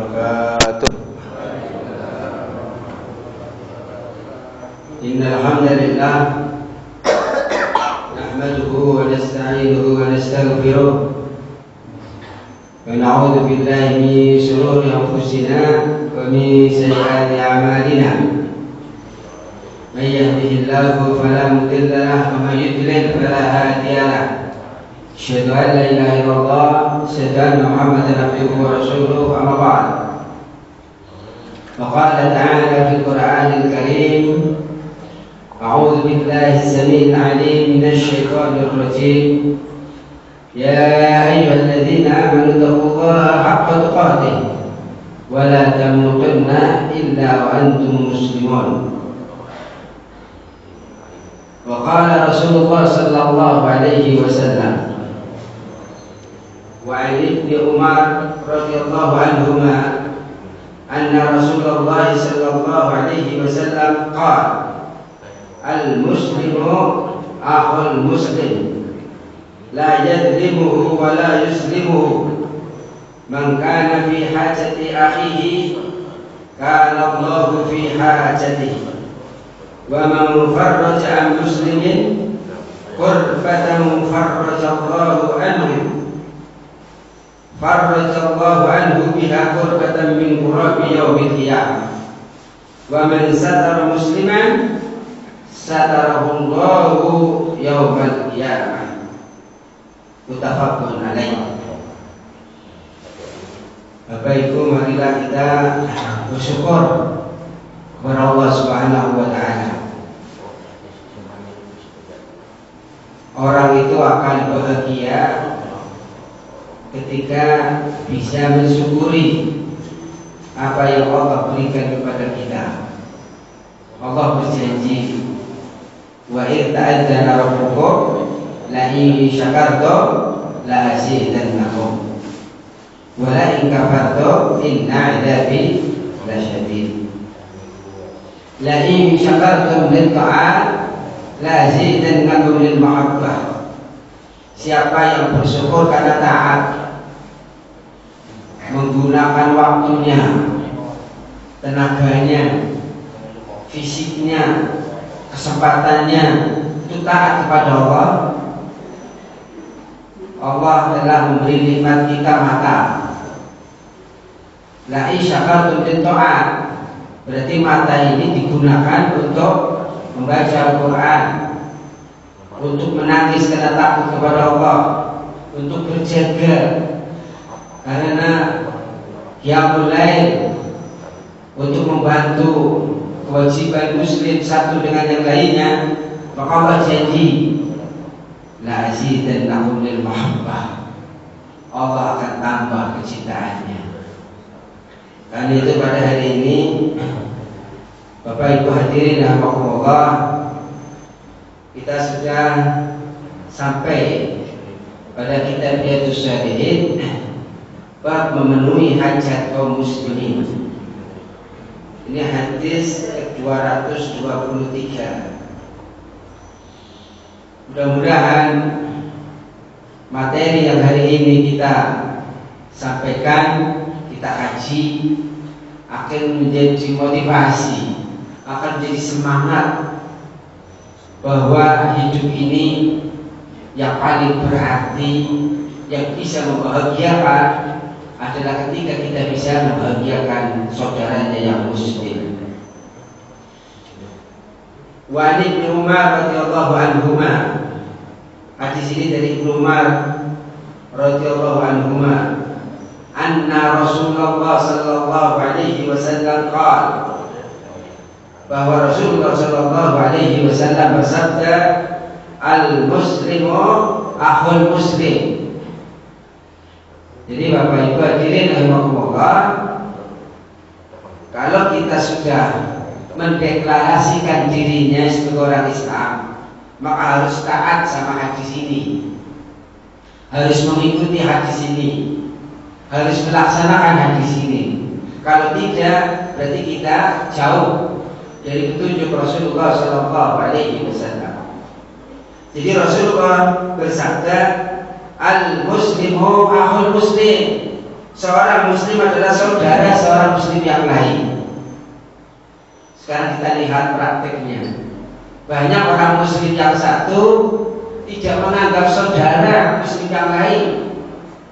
wabarakatuh. Innal hamdalillah nahmaduhu wa nasta'inuhu wa nastaghfiruh wa na'udzu billahi min shururi anfusina wa min sayyiati a'malina. Man yahdihillahu fala mudilla lahu wa man yudlil fala hadiya lahu. Asyhadu an la ilaha illallah wa asyhadu anna Muhammadan abduhu wa rasuluhu, amma ba'd. Wa qala ta'ala fil Qur'anil Karim: A'udzu billahi as-sami'il 'alim minasy syaithanir rajim. Ya ayyuhalladzina amanu taqullaha haqqa tuqatih wa la tamutunna illa wa antum muslimun. Wa qala Rasulullah sallallahu alaihi wasallam: Wa 'an Ibni Umar radhiyallahu anhuma anna Rasulullah sallallahu alaihi wasallam qala: Al-muslimu akhul muslim, la yadlimuhu wa la yuslimuhu. Man kana fi hajati akhihi kana Allahu fi hajatihi. Wa man farraja an muslimin kurbatan farrajallahu anhu, farrajallahu anhu biha kurbatan min kurabi yaumil qiyamah. Wa man satara musliman satarahullahu yaumal qiyamah. Muttafaqun alaih. Bapak Ibu, marilah kita bersyukur kepada Allah Subhanahu wa taala. Orang itu akan bahagia ketika bisa mensyukuri apa yang Allah berikan kepada kita. Allah berjanji, wa idh ta'adzana rabbukum la in syakartum la azidannakum wa la in kafartum inna 'adzabi lasyadid. La in syakartum lil ta'at la azidannakum lil mahabbah. Siapa yang bersyukur karena taat, menggunakan waktunya, tenaganya, fisiknya, kesempatannya, itu taat kepada Allah, Allah telah memberi nikmat kita mata. La in syakartum lit ta'at, berarti mata ini digunakan untuk membaca Al-Quran, untuk menangis karena takut kepada Allah, untuk berjaga karena qiyamul lail, untuk membantu kewajiban muslim satu dengan yang lainnya. Maka Allah janji, la azidannakum lil mahabbah, Allah akan tambah kecintaannya. Karena itu pada hari ini, Bapak Ibu hadirin rahimakumullah, kita sudah sampai pada kitab Riyadhus Shalihin, bab memenuhi hajat kaum muslimin. Ini hadis 223. Mudah-mudahan materi yang hari ini kita sampaikan, kita kaji, akan menjadi motivasi, akan menjadi semangat bahwa hidup ini yang paling berarti, yang bisa membahagiakan adalah ketika kita bisa membahagiakan saudaranya yang muslim. Wa Ibni Umar radhiyallahu anhuma, hadis ini dari Ibnu Umar radhiyallahu anhuma, anna Rasulullah sallallahu alaihi wasallam qala, bahwa Rasulullah sallallahu alaihi wasallam bersabda, al-muslimu akhul muslim. Jadi Bapak Ibu hadirin rahimakumullah, kalau kita sudah mendeklarasikan dirinya sebagai orang Islam, maka harus taat sama hadis ini, harus mengikuti hadis ini, harus melaksanakan hadis ini. Kalau tidak, berarti kita jauh dari petunjuk Rasulullah Sallallahu Alaihi Wasallam. Jadi Rasulullah bersabda, al-muslimu akhul muslim, seorang muslim adalah saudara seorang muslim yang lain. Sekarang kita lihat prakteknya. Banyak orang muslim yang satu tidak menganggap saudara muslim yang lain,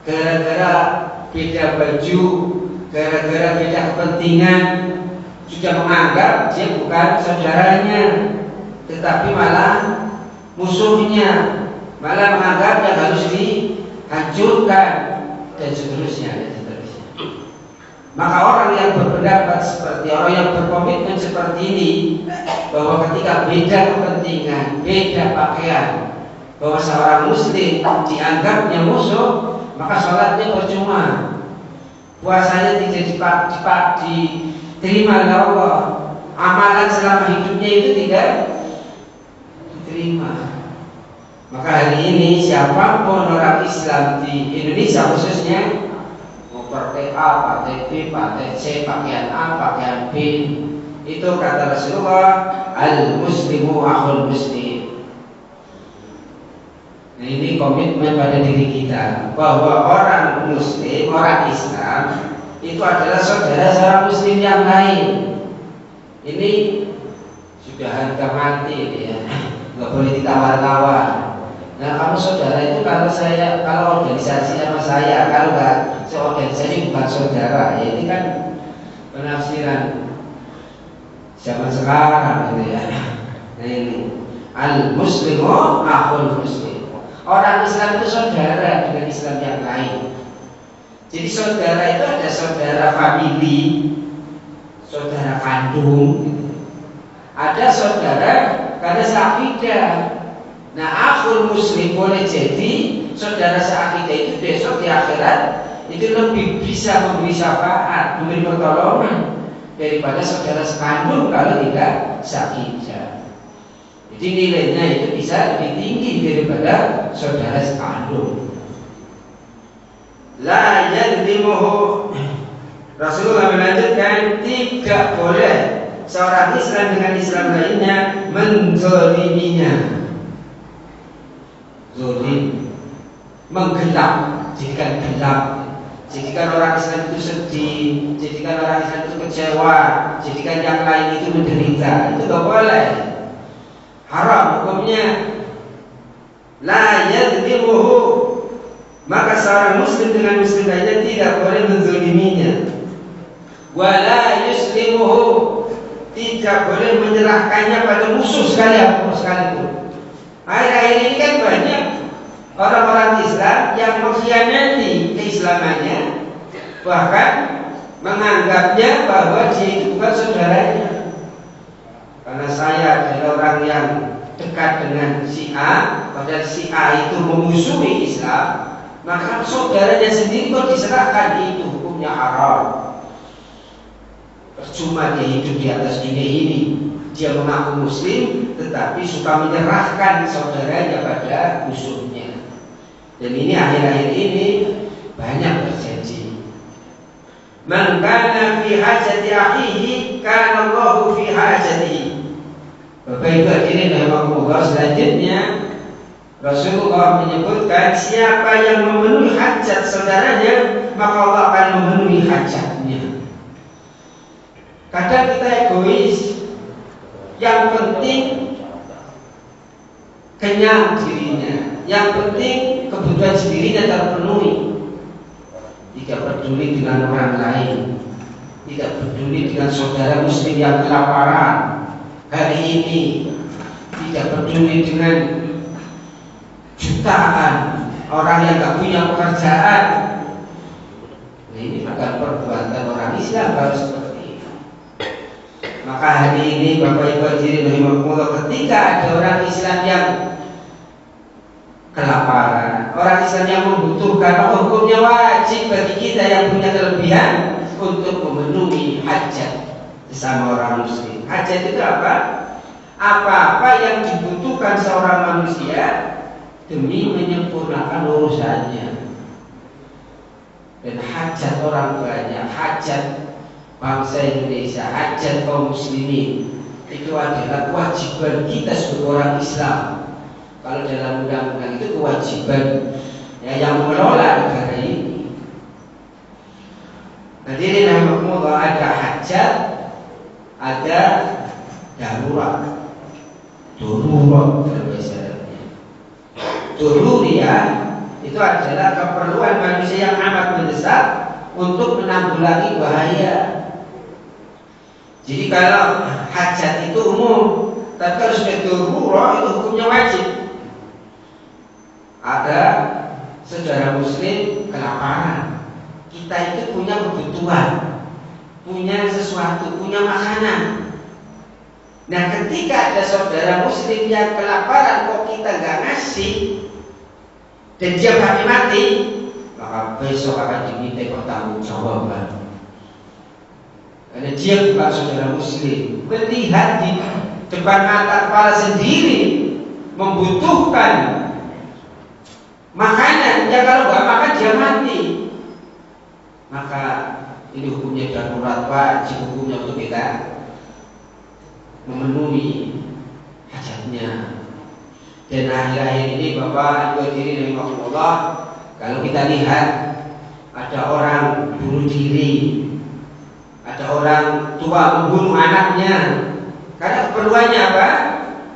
gara-gara beda baju, gara-gara beda kepentingan, sudah menganggap dia bukan saudaranya, tetapi malah musuhnya, malah menganggap yang harus dihancurkan dan seterusnya. Maka orang yang berpendapat seperti orang yang berkomitmen seperti ini, bahwa ketika beda kepentingan, beda pakaian, bahwa seorang muslim dianggapnya musuh, maka sholatnya percuma, puasanya tidak diterima oleh Allah, amalan selama hidupnya itu tidak diterima. Maka hari ini siapapun orang Islam di Indonesia khususnya, partai A, partai B, partai C, pakaian A, pakaian B, itu kata Rasulullah, al-muslimu akhul muslim. Nah, ini komitmen pada diri kita bahwa orang muslim, orang Islam itu adalah saudara seorang muslim yang lain. Ini sudah harga mati ini ya, nggak boleh ditawar-tawar. Nah, kamu saudara itu kalau organisasi sama saya, kalau nggak seorganisasi bukan saudara. Ya, ini kan penafsiran zaman sekarang gitu ya. Nah, ini al-muslimu akhul muslim. Orang Islam itu saudara dengan Islam yang lain. Jadi saudara itu ada saudara famili, saudara kandung, ada saudara karena seakidah. Nah, akhul muslim boleh jadi saudara seakidah itu besok di akhirat itu lebih bisa memberi syafaat, memberi pertolongan daripada saudara sekandung kalau tidak seakidah. Jadi nilainya itu bisa lebih tinggi daripada saudara sekandung. La yadlimuhu. Rasulullah melanjutkan, tidak boleh seorang Islam dengan Islam lainnya menzaliminya. Zolim, menggelap, jadikan gelap, jadikan orang Islam itu sedih, jadikan orang Islam itu kecewa, jadikan yang lain itu menderita. Itu tidak boleh, haram hukumnya. La yadlimuhu. Maka seorang muslim dengan muslim lainnya tidak boleh menzaliminya. Wala yuslimuhu. Tidak boleh menyerahkannya pada musuh sekalipun. Akhir-akhir ini kan banyak orang-orang Islam yang mengkhianati keislamannya, bahkan menganggapnya bahwa dia itu bukan saudaranya. Karena saya adalah orang yang dekat dengan si A, padahal si A itu memusuhi Islam, maka saudaranya sendiri kok diserahkan, itu hukumnya haram. Percuma dia hidup di atas dunia ini. Dia mengaku muslim tetapi suka menyerahkan saudaranya pada musuhnya. Dan ini akhir-akhir ini banyak terjadi. Man kana fi hajati akhihi kana Allahu fi hajatihi. Bapak Ibu hadirin rahimakumullah, selanjutnya Rasulullah menyebutkan siapa yang memenuhi hajat saudaranya, maka Allah akan memenuhi hajatnya. Kadang kita egois, yang penting kenyang dirinya, yang penting kebutuhan dirinya terpenuhi, tidak peduli dengan orang lain, tidak peduli dengan saudara muslim yang kelaparan hari ini, tidak peduli dengan jutaan orang yang tidak punya pekerjaan. Nah, ini bukan perbuatan orang Islam harus seperti itu. Maka hari ini Bapak Ibu hadirin rahimakumullah, ketika ada orang Islam yang kelaparan, orang Islam yang membutuhkan, maka hukumnya wajib bagi kita yang punya kelebihan untuk memenuhi hajat sesama orang muslim. Hajat itu apa? Apa-apa yang dibutuhkan seorang manusia demi menyempurnakan urusannya. Dan hajat orang banyak, hajat bangsa Indonesia, hajat kaum muslimin, itu adalah kewajiban kita sebagai orang Islam. Kalau dalam undang-undang itu kewajiban ya, yang mengelola negara ini. Hadirin rahimakumullah, ada hajat, ada darurat. Darurat dalam bahasa Arabnya. Daruriyah itu adalah keperluan manusia yang amat mendesak untuk menanggulangi bahaya. Jadi kalau hajat itu umum, tapi kalau sudah darurat itu hukumnya wajib. Ada saudara muslim kelaparan, kita itu punya kebutuhan, punya sesuatu, punya makanan. Nah, ketika ada saudara muslim yang kelaparan kok kita nggak ngasih dan dia mati, maka besok akan diminta pertanggungjawaban. Karena dia bukan saudara muslim, melihat di depan mata kepala sendiri membutuhkan makanan, ya kalau nggak makan dia mati. Maka ini hukumnya darurat, wajib hukumnya untuk kita memenuhi hajatnya. Dan akhir-akhir ini Bapak Ibu hadirin rahimakumullah, kalau kita lihat ada orang bunuh diri, ada orang tua membunuh anaknya, karena keperluannya apa?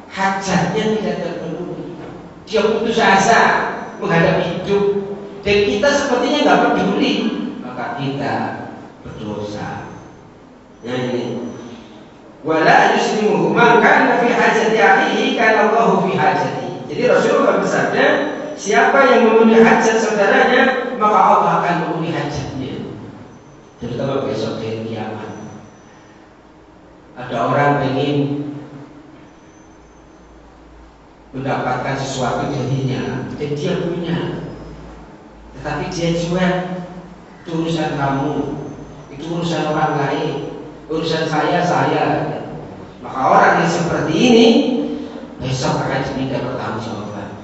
Hajatnya tidak terpenuhi. Dia putus asa menghadapi hidup, dan kita sepertinya nggak peduli, maka kita berdosa. Nah ini, wala yuslimuhu man kana fi hajati akhihi kana Allahu fi hajati. Jadi Rasulullah bersabda, siapa yang memenuhi hajat saudaranya, maka Allah akan memenuhi hajatnya. Terutama besok hari kiamat. Ada orang ingin mendapatkan sesuatu darinya, dan dia punya, tetapi dia jual. Itu urusan kamu, itu urusan orang lain, urusan saya. Maka orang yang seperti ini besok akan diminta pertanggungjawaban.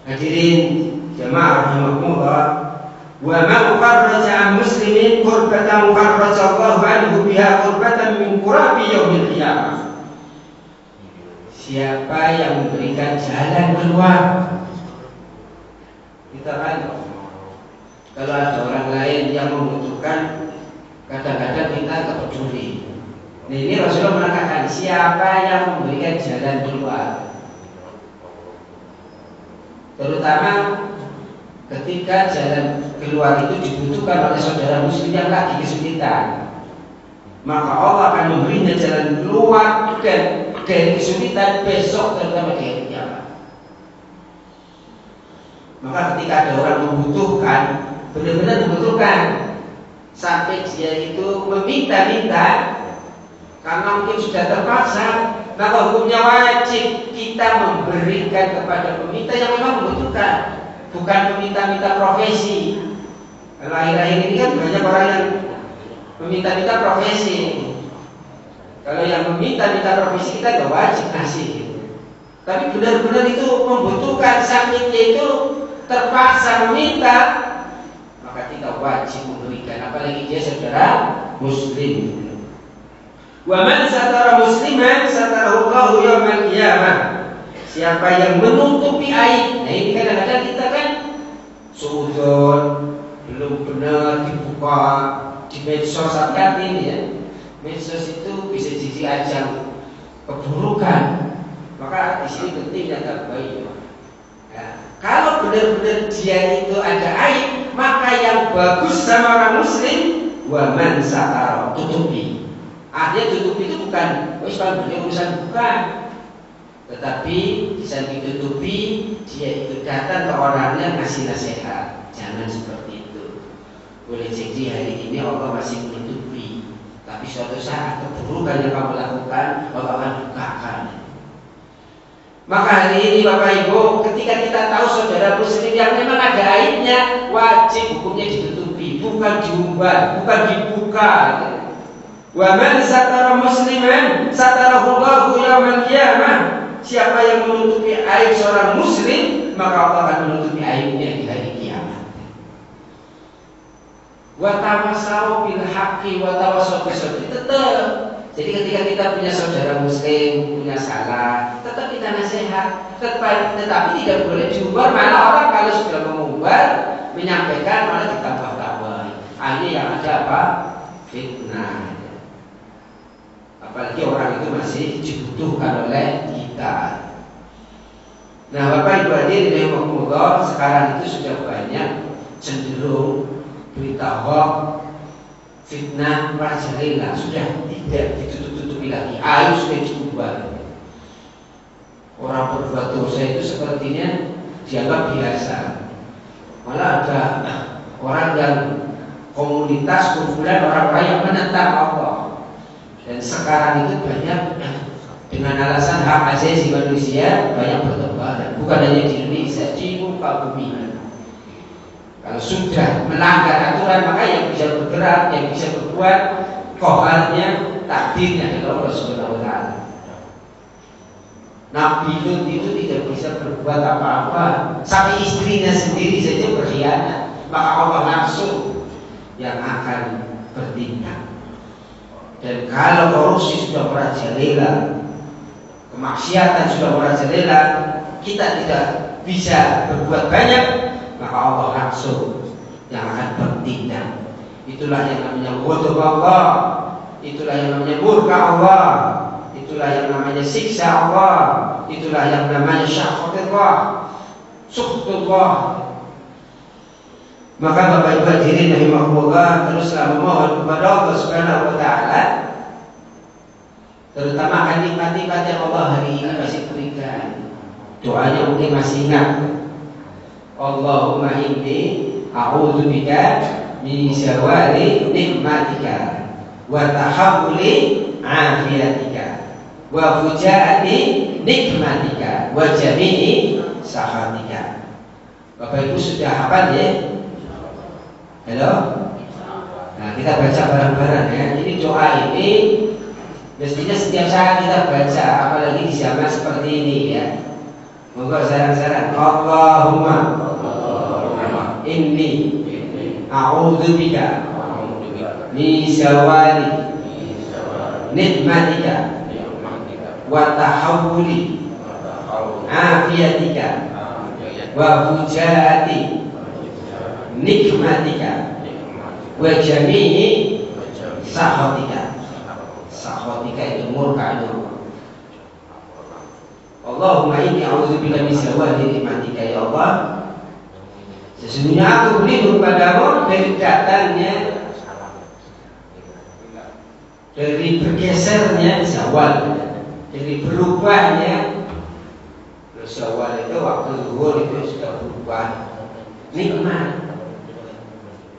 Hadirin jamaah rahimakumullah, wa man farraja an muslimin qurbatan farraja Allahu anhu biha qurbatan min qurabi yaumil qiyamah. Siapa yang memberikan jalan keluar, kita kan kalau ada orang lain yang membutuhkan, kadang-kadang kita tak peduli. Nah, ini Rasulullah mengatakan siapa yang memberikan jalan keluar, terutama ketika jalan keluar itu dibutuhkan oleh saudara muslim yang lagi kesulitan, maka Allah akan memberinya jalan keluar dan dari kesulitan besok, terutama di hari kiamat. Maka ketika ada orang membutuhkan, benar-benar membutuhkan, sampai dia itu meminta-minta karena mungkin sudah terpaksa, maka hukumnya wajib kita memberikan kepada peminta yang memang membutuhkan, bukan peminta-minta profesi. Kalau akhir-akhir ini kan banyak orang yang meminta-minta profesi. Kalau yang meminta-minta profesi kita nggak wajib ngasih gitu. Tapi benar-benar itu membutuhkan, sakitnya itu terpaksa meminta, maka kita wajib memberikan, apalagi dia saudara muslim. Wa man satara musliman satarahu Allahu yaumal qiyamah. Siapa yang menutupi aib. Nah ini kadang-kadang kita kan suudzon, belum benar dibuka di medsos saat ini ya. Medsos itu bisa jadi ajang keburukan. Maka di sini penting jaga baik. Nah, kalau benar-benar dia itu ada aib, maka yang bagus sama orang muslim, wa man satara, tutupi. Artinya tutupi itu bukan urusan, bukan. Tetapi bisa ditutupi, dia itu datang ke orangnya ngasih nasihat. Jangan seperti itu. Boleh jadi hari ini Allah masih menutupi, tapi suatu saat keburukan yang kamu lakukan Allah akan bukakan. Maka hari ini Bapak Ibu, ketika kita tahu saudara muslim yang memang ada aibnya, wajib hukumnya ditutupi, bukan diumbar, bukan dibuka. Wa man satara musliman satarahu Allahu yaumal qiyamah. Siapa yang menutupi aib seorang muslim, maka Allah akan menutupi aibnya di hari kiamat. Wa tawassaw bil haqqi wa tawassaw bis sabr. Tetap. Jadi ketika kita punya saudara muslim punya salah, tetap kita nasihat, tetapi tidak boleh diumbar. Malah orang kalau sudah mengumbar, menyampaikan malah ditambah-tambah. Akhirnya yang ada apa? Fitnah. Apalagi orang itu masih dibutuhkan oleh kita. Nah, Bapak Ibu hadirin rahimakumullah, sekarang itu sudah banyak cenderung berita hoax, fitnah, merajalela, sudah tidak ditutup-tutupi lagi. Ayo sudah diubah. Orang berbuat dosa itu sepertinya dianggap biasa. Malah ada orang yang komunitas kumpulan orang-orang yang menentang Allah. Dan sekarang itu banyak dengan alasan hak asasi manusia banyak bertebaran. Bukan hanya di Indonesia, di muka bumi. Kalau sudah melanggar aturan, maka yang bisa bergerak, yang bisa berbuat, kohalnya, takdirnya adalah Allah Subhanahu wa Ta'ala. Nabi Lut itu tidak bisa berbuat apa-apa, sampai istrinya sendiri saja berkhianat, maka Allah langsung yang akan bertindak. Dan kalau korupsi sudah merajalela, kemaksiatan sudah merajalela, kita tidak bisa berbuat banyak, maka Allah langsung yang akan bertindak. Itulah yang namanya ghadab Allah, itulah yang namanya murka Allah, itulah yang namanya siksa Allah, itulah yang namanya syafaqatullah, suhtullah. Maka Bapak Ibu hadirin rahimakumullah, teruslah memohon kepada Allah Subhanahu wa Ta'ala, terutama akan nikmat-nikmat yang Allah hari ini masih berikan. Doanya mungkin masih ingat. Allahumma inni a'udzubika min syawari nikmatika wa tahammuli afiyatika wa fujaati nikmatika wa jami'i sahatika. Bapak Ibu sudah hafal ya? Halo? Nah, kita baca bareng-bareng ya. Ini doa ini mestinya setiap saat kita baca, apalagi di zaman seperti ini ya. Moga sarang-sarang. Allahumma inni a'udzubika min syawari nikmatika wa tahawuli afiyatika wa fujaati nikmatika wa jami'i sahatika. Sahatika itu murka itu. Allahumma inni a'udzubika min syawari nikmatika, ya Allah, sesungguhnya aku berlindung padamu dari datangnya, dari bergesernya zawal, dari berubahnya. Zawal itu waktu zuhur itu sudah berubah. Nikmat,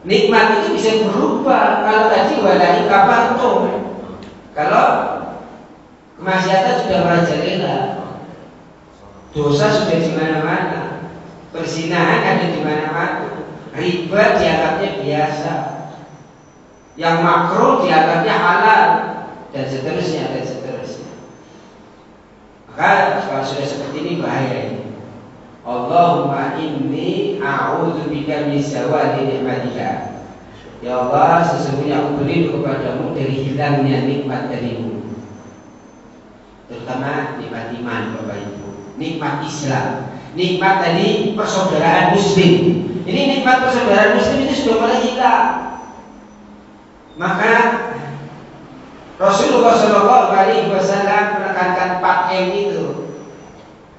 nikmat itu bisa berubah. Kalau tadi walai kapantum, kalau kemaksiatan sudah merajalela, dosa sudah di mana-mana, perzinahan ada di mana-mana, riba dianggapnya biasa, yang makruh dianggapnya halal, dan seterusnya dan seterusnya. Maka kalau sudah seperti ini bahaya ini. Allahumma inni a'udzubika min syawali nikmatika. Ya Allah, sesungguhnya aku berlindung kepadamu dari hilangnya nikmat darimu, terutama nikmat iman, Bapak Ibu, nikmat Islam, nikmat tadi persaudaraan Muslim. Ini nikmat persaudaraan Muslim itu sudah mulai hilang. Maka Rasulullah SAW menekankan 4M itu.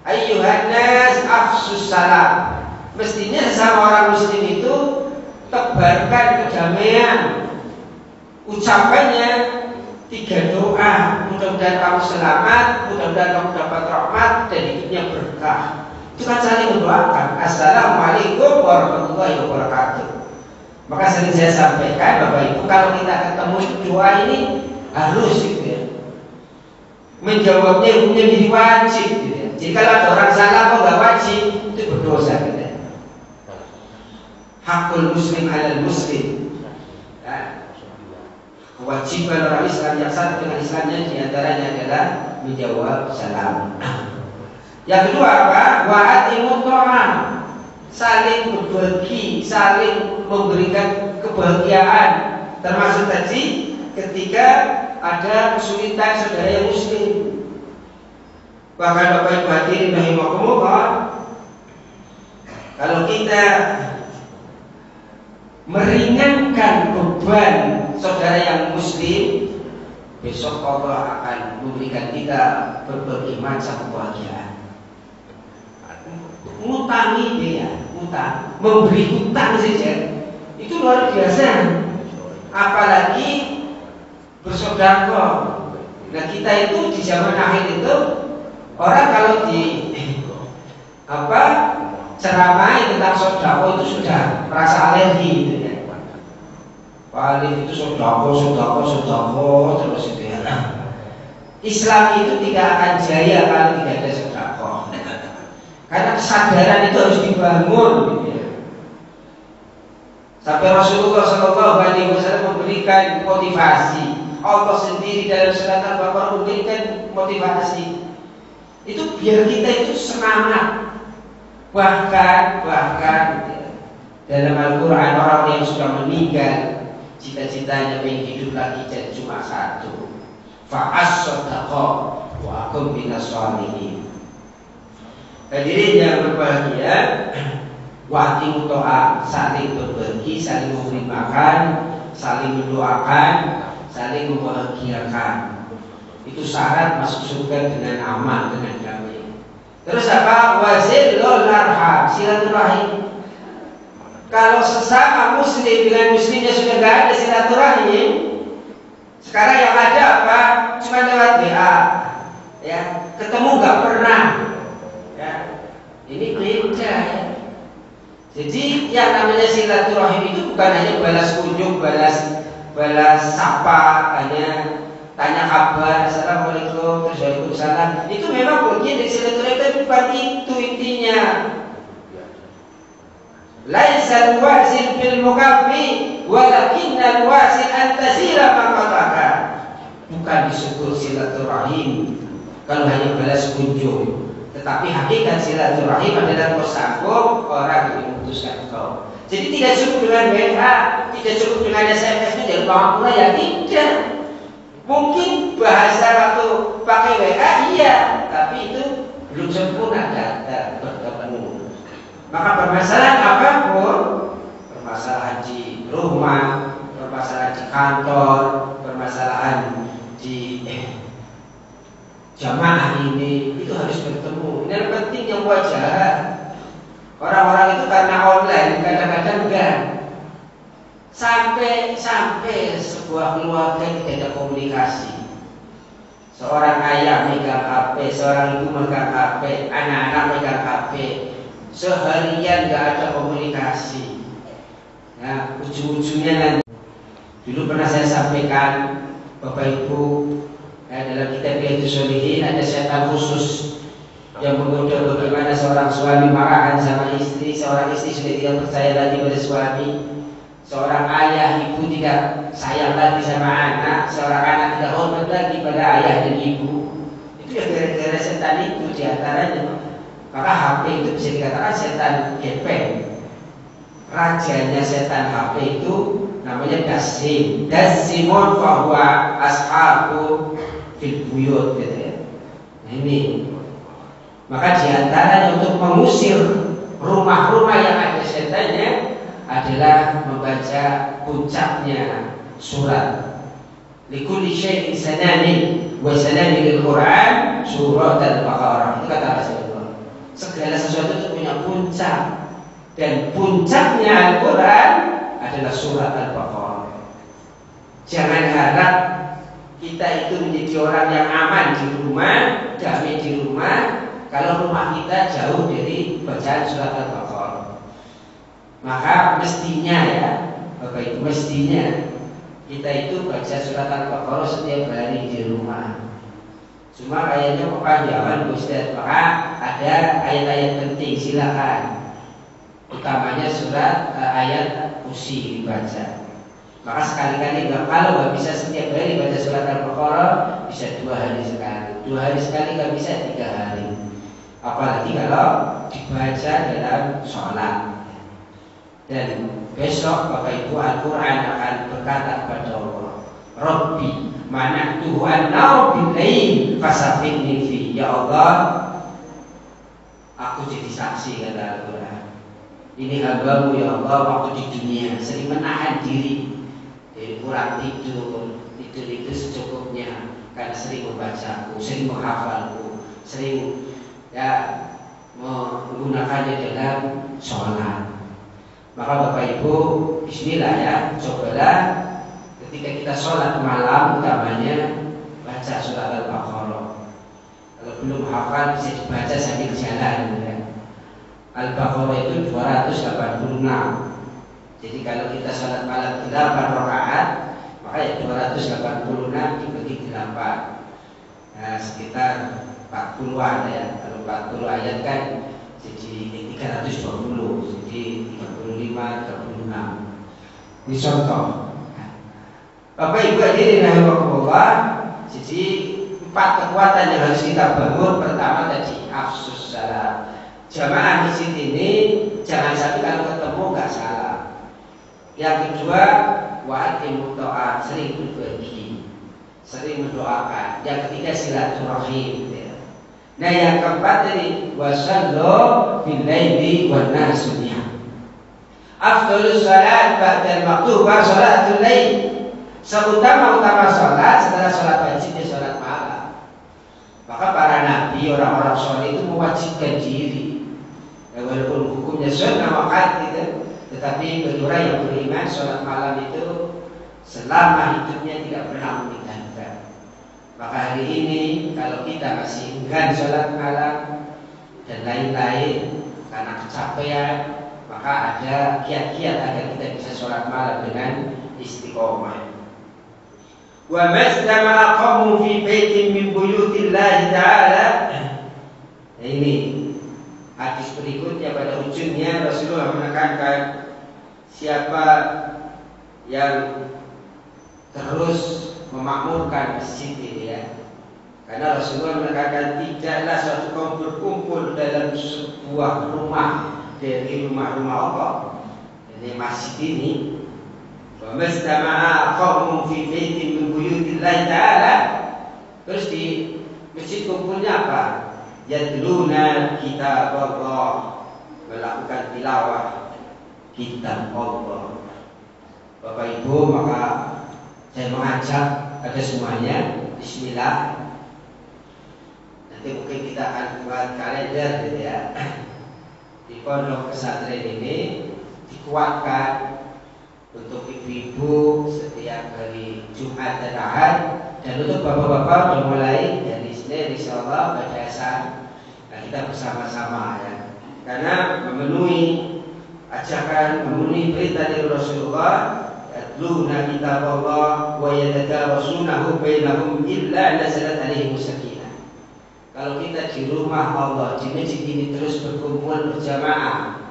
Ayyuhan nas afsus salam. Mestinya sama orang Muslim itu tebarkan kedamaian. Ucapannya 3 doa. Mudah-mudahan kamu selamat, mudah-mudahan kamu dapat rahmat dan hidupnya berkah. Itu kan saling mendoakan. Assalamualaikum warahmatullahi wabarakatuh. Maka sering saya sampaikan, Bapak Ibu, kalau kita ketemu doa ini harus gitu ya, menjawabnya hukumnya menjadi wajib gitu ya. Jadi kalau ada orang salah kok nggak wajib, itu berdosa gitu ya. Hakul muslim alal muslim ya. Kewajiban orang Islam yang satu dengan Islamnya diantaranya adalah menjawab salam. Yang kedua apa? Wa'atimut ta'am, saling berbagi, saling memberikan kebahagiaan. Termasuk tadi ketika ada kesulitan saudara yang Muslim. Bahkan Bapak Ibu hadirin rahimakumullah, kalau kita meringankan beban saudara yang muslim, besok Allah akan memberikan kita berbagai macam kebahagiaan. Ngutangi dia, memberi hutang saja itu luar biasa. Apalagi bersedekah. Nah kita itu di zaman akhir itu orang kalau di ceramah tentang sedekah itu sudah merasa alergi gitu ya. Paling itu sedekah terus itu ya. Islam itu tidak akan jaya kalau tidak ada sedekah. Karena kesadaran itu harus dibangun gitu ya. Sampai Rasulullah SAW memberikan motivasi. Allah sendiri dalam surat Al-Baqarah memberikan motivasi. Itu biar kita itu semangat. Bahkan ya, dalam Al-Quran orang yang sudah meninggal cita-citanya ingin hidup lagi jadi cuma satu. Fa'as-sodaqah wa akum binas sholihin. Hadirin yang berbahagia, wati mutoa, saling berbagi, saling memberi makan, saling mendoakan, saling membahagiakan. Itu syarat masuk surga dengan aman, dengan damai. Terus apa? Wazilul arham, silaturahim. Kalau sesama muslim dengan muslimnya sudah tidak ada silaturahim, sekarang yang ada apa? Cuma lewat WA, ya, ketemu nggak pernah. Ya, ini beda ya. Jadi yang namanya silaturahim itu bukan hanya balas kunjung, balas sapa, hanya tanya kabar, assalamualaikum, terus waalaikumsalam. Itu memang bagian dari silaturahim, tapi bukan itu intinya. Laisal wasil bil mukafi, walakinnal wasil antasira maqataka. Bukan disebut silaturahim kalau hanya balas kunjung. Tetapi hakikat silaturahim adalah kau sambung orang yang memutuskan kau. Jadi tidak cukup dengan WA, tidak cukup dengan SMS itu jadi pura ya tidak. Mungkin bahasa waktu pakai WA iya, tapi itu belum sempurna data bertemu. Maka permasalahan apapun, permasalahan di rumah, permasalahan di kantor, permasalahan di jamaah ini itu harus bertemu. Ini yang penting yang wajah. Orang-orang itu karena online kadang-kadang enggak. Sampai sebuah keluarga tidak ada komunikasi. Seorang ayah megang HP, seorang ibu megang HP, anak-anak megang HP. Seharian enggak ada komunikasi. Nah, ujung-ujungnya nanti. Dulu pernah saya sampaikan, Bapak Ibu, dalam kitab Riyadhus Shalihin ada setan khusus yang menggoda bagaimana seorang suami marahan sama istri, seorang istri sudah tidak percaya lagi pada suami, seorang ayah ibu tidak sayang lagi sama anak, seorang anak tidak hormat lagi pada ayah dan ibu. Itu ya gara-gara setan itu diantaranya. Maka HP itu bisa dikatakan setan gepeng. Rajanya setan HP itu namanya Dasim. Dasimun fahuwa ashabu fil buyut gitu ya. Nah ini. Maka diantaranya untuk mengusir rumah-rumah yang ada setannya adalah membaca puncaknya surat. Likulli syai'in sanani wa sanani al-Qur'an surat Al-Baqarah. Itu kata Rasulullah. Segala sesuatu itu punya puncak dan puncaknya Al-Qur'an adalah surat Al-Baqarah. Jangan harap kita itu menjadi orang yang aman di rumah, damai di rumah, kalau rumah kita jauh dari bacaan surat Al-Baqarah. Maka mestinya ya, Bapak Ibu, mestinya kita itu baca surat Al-Baqarah setiap hari di rumah. Cuma kayaknya kepanjangan Ustaz, maka ada ayat-ayat penting, silakan. Utamanya surat ayat kursi dibaca. Maka sekali-kali kalau nggak bisa setiap hari baca surat Al-Baqarah, bisa 2 hari sekali. 2 hari sekali nggak bisa 3 hari. Apalagi kalau dibaca dalam sholat. Dan besok Bapak Ibu Al-Quran akan berkata kepada Allah, Rabbi mana'tuhu an-naum bil-lail fasafikni fi. Ya Allah, aku jadi saksi kata Al-Quran. Ini hambamu ya Allah waktu di dunia sering menahan diri dari kurang tidur itu secukupnya karena sering membacaku, sering menghafalku, sering ya menggunakannya dalam sholat. Maka Bapak Ibu, bismillah ya, cobalah ketika kita sholat malam utamanya baca surat Al-Baqarah. Kalau belum hafal bisa dibaca sambil jalan ya. Al-Baqarah itu 286. Jadi kalau kita sholat malam 8 rakaat, maka ya 286 dibagi 8. Nah, sekitar 40-an ya. Kalau 40 ayat kan jadi 320. Jadi 35, 36. Ini contoh. Bapak Ibu hadirin rahimakumullah. Jadi 4 kekuatan yang harus kita bangun. Pertama tadi afsus salam. Jamaah masjid ini jangan sampai kalau ketemu nggak salah. Yang kedua, wa'atimu ta'at, sering berbagi, sering mendoakan. Yang ketiga silaturahim. Ya. Nah yang keempat ini wasallu bil laili wan nasu niyam. Afdhalus salat ba'dal maktubah salatul lail. Seutama-utama salat setelah salat wajib ya salat malam. Maka para nabi, orang-orang soleh itu mewajibkan diri. Ya, walaupun hukumnya sunnah waqat gitu, tetapi bagi orang yang beriman sholat malam itu selama hidupnya tidak pernah meninggalkan. Maka hari ini kalau kita masih enggan sholat malam dan lain-lain karena kecapean, maka ada kiat-kiat agar kita bisa sholat malam dengan istiqomah. Wa mastama'a qawmun fi baitin min buyutillahi ta'ala. Ini hadis berikutnya pada ujungnya Rasulullah menekankan siapa yang terus memakmurkan masjid ini ya. Karena Rasulullah menekankan tidaklah suatu kaum berkumpul dalam sebuah rumah dari rumah-rumah Allah, dari masjid ini. Wa mastama'a qaumun fi baitin min buyutillahi ta'ala. Terus di masjid kumpulnya apa? Yadluna kitab Allah, melakukan tilawah kitab Allah. Bapak Ibu, maka saya mengajak pada semuanya, bismillah. Nanti mungkin kita akan buat kalender gitu ya. Di pondok pesantren ini dikuatkan untuk ibu-ibu setiap hari Jumat dan Ahad, dan untuk bapak-bapak sudah mulai dari Senin insyaallah pada asar. Nah, kita bersama-sama ya. Karena memenuhi ajakan, memenuhi perintah dari Rasulullah, yatluna kitab Allah wa yatadarasunahu bainahum illa nazalat alaihim sakinah. Kalau kita di rumah Allah, di masjid ini terus berkumpul berjamaah,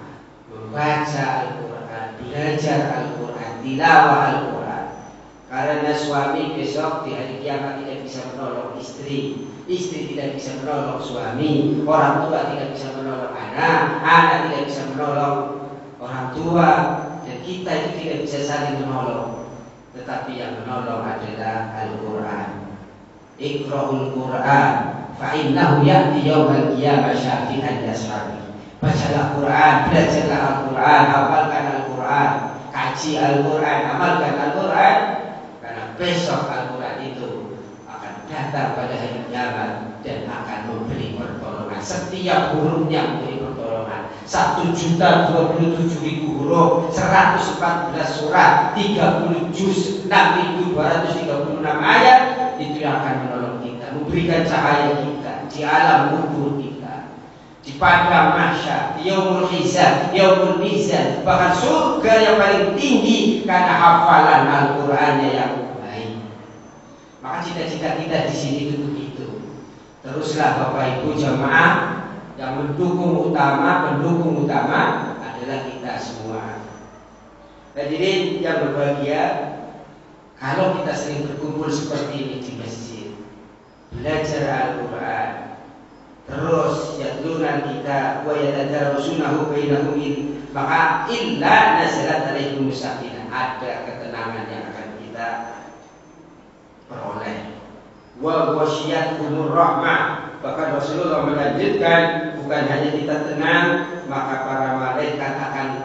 membaca Al-Quran, belajar Al-Quran, tilawah Al-Quran. Karena suami besok di hari kiamat tidak bisa menolong istri, istri tidak bisa menolong suami, orang tua tidak bisa menolong anak, anak tidak bisa menolong orang tua, dan kita itu tidak bisa saling menolong. Tetapi yang menolong adalah Al-Quran. Iqra'ul Quran, fa'innahu ya'ti yawmal qiyamah syafi'an yashabi. Bacalah Quran, belajarlah Al-Quran, hafalkan Al-Quran, kaji Al-Quran, amalkan Al-Quran. Karena besok Al-Quran itu akan datang pada hari kiamat dan akan memberi pertolongan. Setiap hurufnya memberi pertolongan. 1.027.000 huruf, 114 surat, 30 juz, 6.236 ayat. Itu yang akan menolong kita, memberikan cahaya kita di alam kubur kita, di padang mahsyar, di yaumul hisab, yaumul mizan, bahkan surga yang paling tinggi karena hafalan Al-Qur'annya yang baik. Maka cita-cita kita di sini itu begitu. Teruslah Bapak Ibu jamaah, yang pendukung utama adalah kita semua. Hadirin yang berbahagia, kalau kita sering berkumpul seperti ini di masjid, belajar Al-Quran, terus yatluna kita wa yatadarasunahu bainahum, maka illa nazalat alaihim sakinah, ada ketenangan yang akan kita peroleh. Wa ghasyiyatuhumur rahmah, bahkan Rasulullah melanjutkan, bukan hanya kita tenang, maka para malaikat akan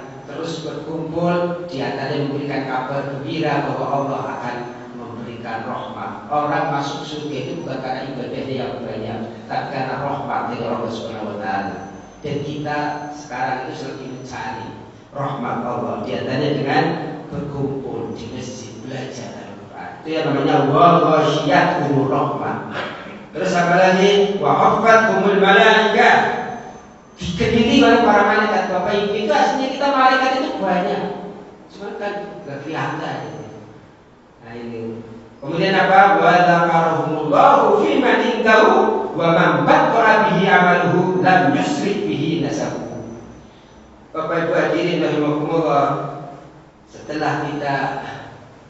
berkumpul di antaranya memberikan kabar gembira bahwa Allah akan memberikan rahmat. Orang masuk surga itu bukan karena ibadahnya yang banyak, tapi karena rahmat dari Allah Subhanahu wa taala. Dan kita sekarang itu lagi mencari rahmat Allah di antaranya dengan berkumpul di masjid belajar Al-Quran. Itu yang namanya wa ghasyiyatuhumur rahmah. Terus apa lagi? Wa haffathumul malaikah. Dikelilingi oleh para malaikat. Bapak Ibu, itu aslinya kita malaikat itu banyak. Cuma kan enggak kelihatan. Nah ini. Kemudian apa? Wa dzakarahumullahu fi man indahu wa man battara bihi amaluhu lam yusrik bihi nasabuhu. Bapak Ibu hadirin rahimakumullah, setelah kita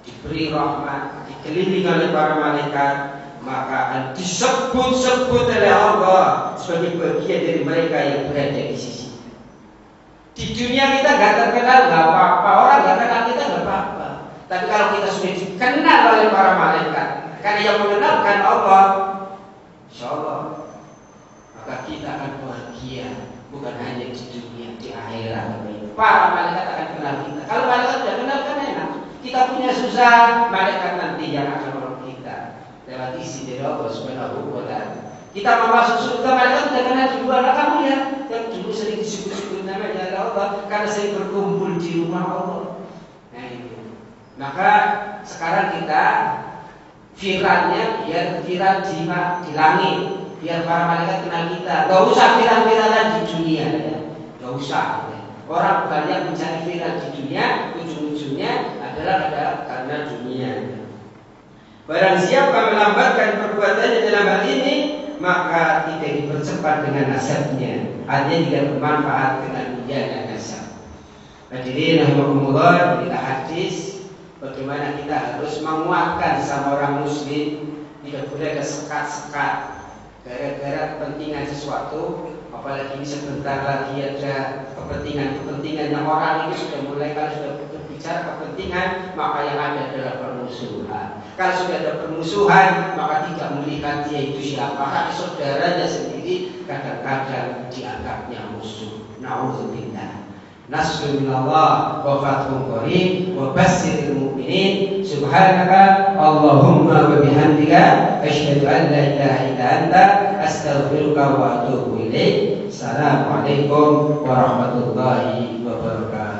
diberi rahmat, dikelilingi oleh para malaikat, maka akan disebut-sebut oleh Allah sebagai bagian dari mereka yang berada di sisi. Di dunia kita gak terkenal gak apa-apa, orang gak kenal kita gak apa-apa. Tapi kalau kita sudah dikenal oleh para malaikat, karena yang mengenalkan Allah, insya Allah, maka kita akan bahagia. Bukan hanya di dunia, di akhirat. Para malaikat akan kenal kita. Kalau malaikat sudah kenal kan enak. Kita punya susah, malaikat nanti yang akan menolong kita lewat isi dari Allah Subhanahu wa taala. Kita mau masuk surga, malaikat sudah kenal duluan. Nah, kamu ya, yang dulu sering disebut-sebut namanya Allah, karena sering berkumpul di rumah Allah. Nah itu. Maka sekarang kita viralnya biar viral di langit, biar para malaikat kenal kita. Gak usah viral-viralan di dunia ya. Gak usah ya. Orang banyak mencari viral di dunia, ujung-ujungnya adalah karena dunia. Barang siapa melambatkan perbuatannya dalam hal ini, maka tidak dipercepat dengan nasabnya. Artinya tidak bermanfaat dengan dia dan nasab. Hadirin rahimakumullah, kita hadis bagaimana kita harus menguatkan sama orang muslim. Tidak boleh ada sekat-sekat gara-gara kepentingan sesuatu. Apalagi ini sebentar lagi ada kepentingan yang orang ini sudah mulai, kalau sudah berbicara kepentingan, maka yang ada adalah permusuhan. Kalau sudah ada permusuhan, maka tidak melihat dia itu siapa, hanya saudaranya sendiri kadang-kadang dianggapnya musuh. Nauzubillah. Nasrul minallah wa fathun qarib wa basyiril mu'minin. Subhanaka Allahumma wa bihamdika asyhadu an la ilaha illa anta astaghfiruka wa atubu ilaik. Assalamualaikum warahmatullahi wabarakatuh.